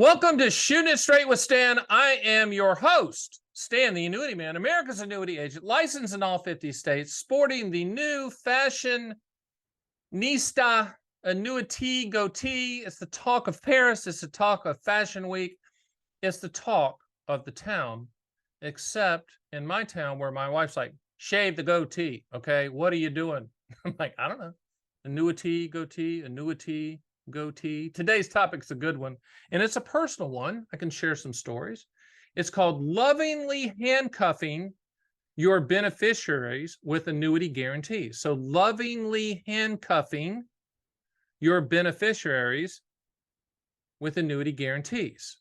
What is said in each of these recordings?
Welcome to Shooting It Straight with Stan. I am your host, Stan, the Annuity Man, America's annuity agent, licensed in all 50 states, sporting the new fashionista annuity goatee. It's the talk of Paris. It's the talk of Fashion Week. It's the talk of the town, except in my town where my wife's like, shave the goatee. Okay, what are you doing? I'm like, I don't know. Annuity goatee, annuity goatee. Today's topic's a good one, and it's a personal one. I can share some stories. It's called lovingly handcuffing your beneficiaries with annuity guarantees. So lovingly handcuffing your beneficiaries with annuity guarantees.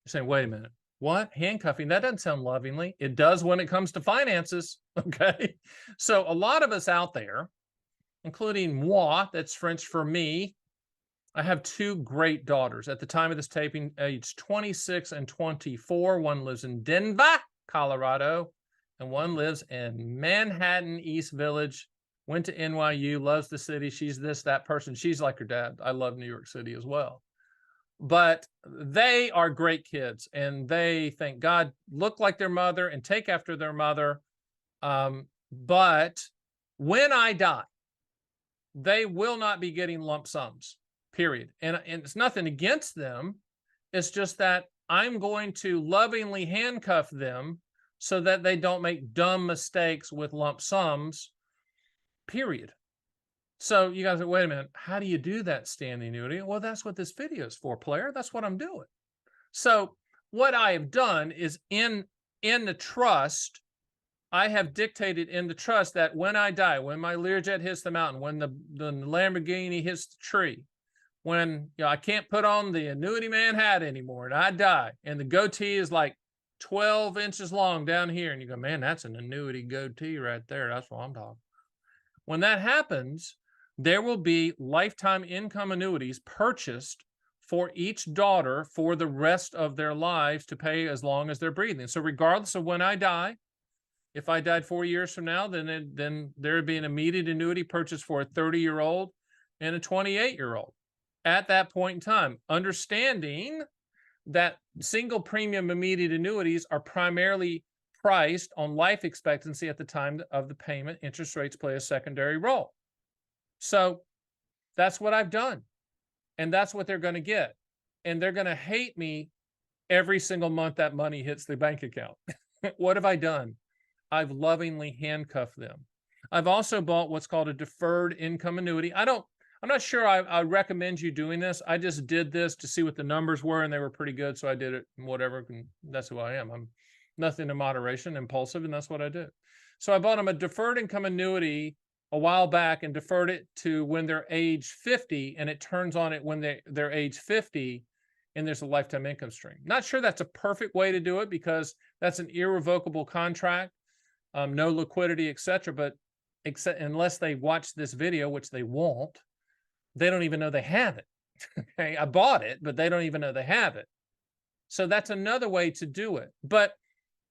You're saying, wait a minute, what? Handcuffing? That doesn't sound lovingly. It does when it comes to finances, okay? So a lot of us out there, including moi, that's French for me, I have two great daughters. At the time of this taping, aged 26 and 24. One lives in Denver, Colorado, and one lives in Manhattan, East Village. Went to NYU, loves the city. She's this, that person. She's like her dad. I love New York City as well. But they are great kids, and they, thank God, look like their mother and take after their mother. But when I die, they will not be getting lump sums. Period. And it's nothing against them. It's just that I'm going to lovingly handcuff them so that they don't make dumb mistakes with lump sums. Period. So you guys are, wait a minute, how do you do that, Stan the Annuity? Well, that's what this video is for, player. That's what I'm doing. So what I have done is in the trust, I have dictated in the trust that when I die, when my Learjet hits the mountain, when the Lamborghini hits the tree, when I can't put on the Annuity Man hat anymore and I die, and the goatee is like 12 inches long down here, and you go, man, that's an annuity goatee right there. That's what I'm talking. When that happens, there will be lifetime income annuities purchased for each daughter for the rest of their lives to pay as long as they're breathing. So regardless of when I die, if I died 4 years from now, then there would be an immediate annuity purchase for a 30-year-old and a 28-year-old. At that point in time, understanding that single premium immediate annuities are primarily priced on life expectancy at the time of the payment. Interest rates play a secondary role. So that's what I've done. And that's what they're going to get. And they're going to hate me every single month that money hits the bank account. What have I done? I've lovingly handcuffed them. I've also bought what's called a deferred income annuity. I'm not sure I recommend you doing this. I just did this to see what the numbers were, and they were pretty good, so I did it, whatever. And that's who I am. I'm nothing in moderation, impulsive, and that's what I did. So I bought them a deferred income annuity a while back and deferred it to when they're age 50, and it turns on it when they're age 50, and there's a lifetime income stream. Not sure that's a perfect way to do it because that's an irrevocable contract, no liquidity, etc. But unless they watch this video, which they won't, they don't even know they have it. Okay, I bought it, but they don't even know they have it. So that's another way to do it. But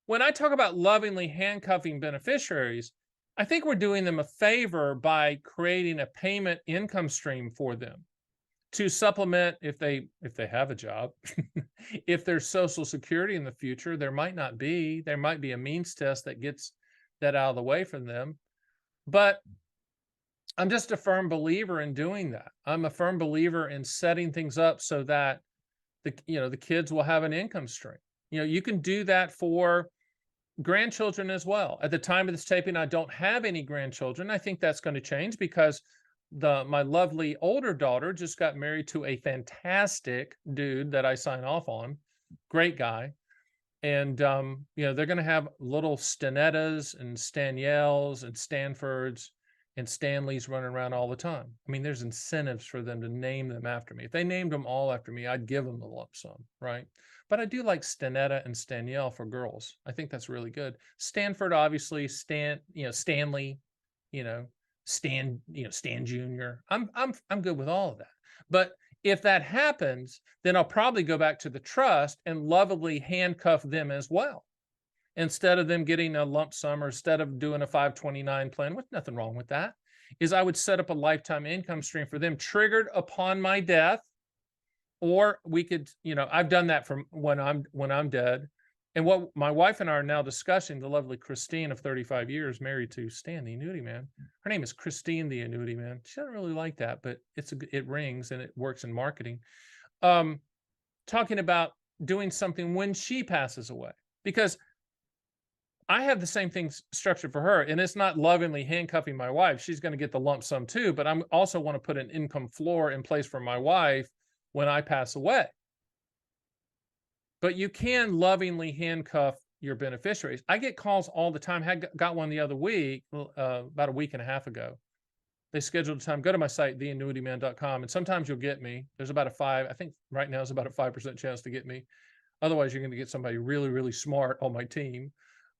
when I talk about lovingly handcuffing beneficiaries, I think we're doing them a favor by creating a payment income stream for them to supplement if they have a job. If there's Social Security in the future, there might not be. There might be a means test that gets that out of the way from them. But I'm just a firm believer in doing that. I'm a firm believer in setting things up so that the kids will have an income stream. You can do that for grandchildren as well. At the time of this taping, I don't have any grandchildren. I think that's going to change because my lovely older daughter just got married to a fantastic dude that I sign off on. Great guy. And they're going to have little Stanettas and Staniels and Stanfords and Stanley's running around all the time. I mean, there's incentives for them to name them after me. If they named them all after me, I'd give them the lump sum, right? But I do like Stanetta and Staniel for girls. I think that's really good. Stanford, obviously, Stanley, Stan Jr. I'm good with all of that. But if that happens, then I'll probably go back to the trust and lovingly handcuff them as well. Instead of them getting a lump sum or instead of doing a 529 plan, with nothing wrong with that, is I would set up a lifetime income stream for them triggered upon my death Or we could, I've done that from when I'm dead. And what my wife and I are now discussing, the lovely Christine of 35 years, married to Stan, the annuity man. Her name is Christine, the annuity man. She doesn't really like that, but it rings and it works in marketing. Talking about doing something when she passes away, because I have the same thing structured for her, and it's not lovingly handcuffing my wife. She's going to get the lump sum too, but I'm also want to put an income floor in place for my wife when I pass away. But you can lovingly handcuff your beneficiaries. I get calls all the time. Got one the other week, about a week and a half ago. They scheduled a time. Go to my site, theannuityman.com, and sometimes you'll get me. There's about I think right now is about a 5% chance to get me. Otherwise, you're going to get somebody really, really smart on my team.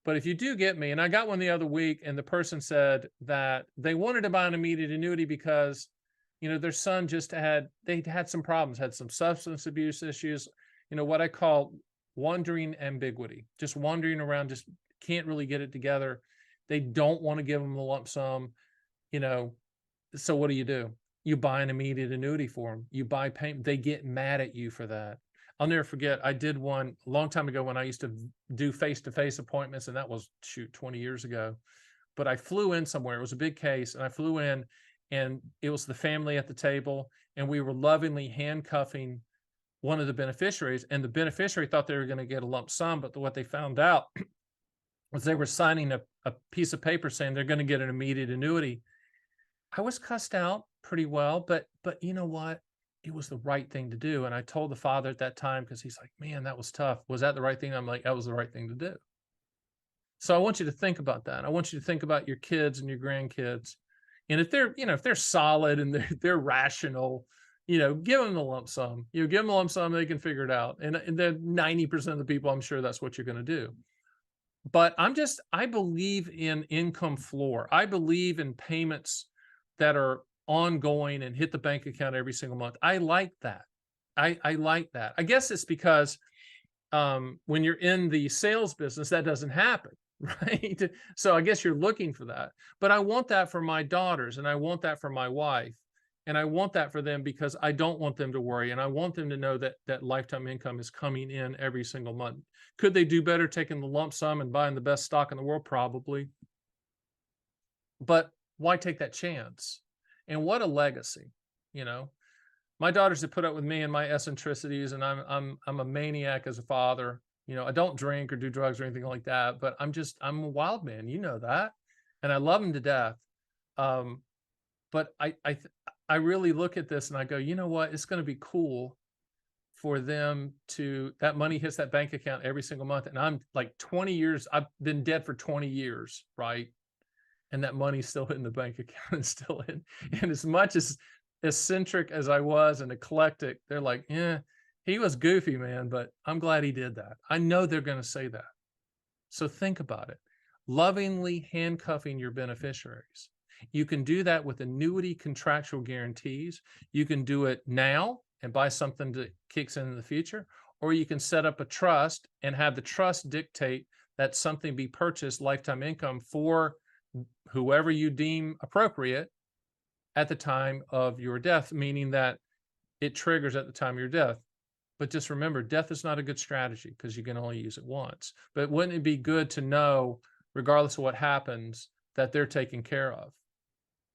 But if you do get me, and I got one the other week, and the person said that they wanted to buy an immediate annuity because, their son they'd had some problems, had some substance abuse issues, what I call wandering ambiguity, just wandering around, just can't really get it together. They don't want to give them the lump sum, so what do? You buy an immediate annuity for them. You buy payment. They get mad at you for that. I'll never forget. I did one a long time ago when I used to do face-to-face appointments, and that was 20 years ago. But I flew in somewhere. It was a big case, and I flew in, and it was the family at the table, and we were lovingly handcuffing one of the beneficiaries, and the beneficiary thought they were going to get a lump sum, but what they found out was they were signing a piece of paper saying they're going to get an immediate annuity. I was cussed out pretty well, but you know what? It was the right thing to do. And I told the father at that time, because he's like, man, that was tough. Was that the right thing? I'm like, that was the right thing to do. So I want you to think about that. I want you to think about your kids and your grandkids. And if they're solid and they're rational, give them the lump sum. Give them a lump sum, they can figure it out. And then 90% of the people, I'm sure that's what you're going to do. But I believe in income floor. I believe in payments that are ongoing and hit the bank account every single month. I like that. I like that. I guess it's because when you're in the sales business, that doesn't happen, right? So I guess you're looking for that. But I want that for my daughters, and I want that for my wife, and I want that for them because I don't want them to worry, and I want them to know that lifetime income is coming in every single month. Could they do better taking the lump sum and buying the best stock in the world? Probably. But why take that chance? And what a legacy, My daughters have put up with me and my eccentricities, and I'm a maniac as a father. I don't drink or do drugs or anything like that, but I'm a wild man, that, and I love them to death. But I really look at this and I go, you know what? It's going to be cool for them that money hits that bank account every single month. And I'm like 20 years, I've been dead for 20 years, right? And that money's still in the bank account and still in. And as much as eccentric as I was and eclectic, they're like, yeah, he was goofy, man, but I'm glad he did that. I know they're going to say that. So think about it. Lovingly handcuffing your beneficiaries. You can do that with annuity contractual guarantees. You can do it now and buy something that kicks in the future, or you can set up a trust and have the trust dictate that something be purchased lifetime income for whoever you deem appropriate at the time of your death, meaning that it triggers at the time of your death. But just remember, death is not a good strategy because you can only use it once. But wouldn't it be good to know, regardless of what happens, that they're taken care of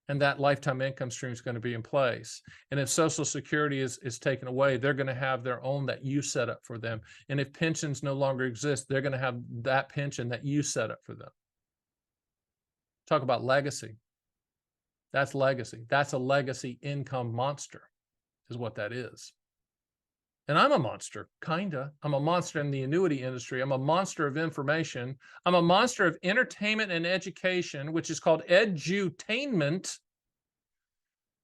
and that lifetime income stream is going to be in place? And if Social Security is taken away, they're going to have their own that you set up for them. And if pensions no longer exist, they're going to have that pension that you set up for them. Talk about legacy. That's legacy. That's a legacy income monster, is what that is. And I'm a monster, kinda. I'm a monster in the annuity industry. I'm a monster of information. I'm a monster of entertainment and education, which is called edutainment.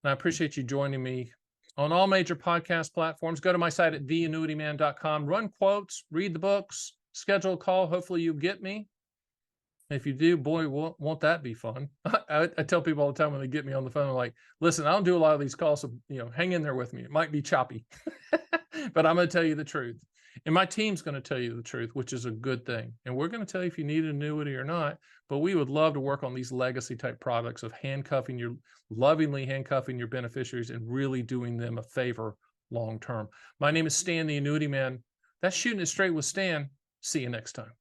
And I appreciate you joining me on all major podcast platforms. Go to my site at theannuityman.com. Run quotes, read the books, schedule a call. Hopefully you get me. If you do, boy, won't that be fun? I tell people all the time when they get me on the phone, I'm like, listen, I don't do a lot of these calls, so hang in there with me. It might be choppy, but I'm going to tell you the truth. And my team's going to tell you the truth, which is a good thing. And we're going to tell you if you need an annuity or not, but we would love to work on these legacy type products of lovingly handcuffing your beneficiaries and really doing them a favor long term. My name is Stan, the Annuity Man. That's Shooting It Straight with Stan. See you next time.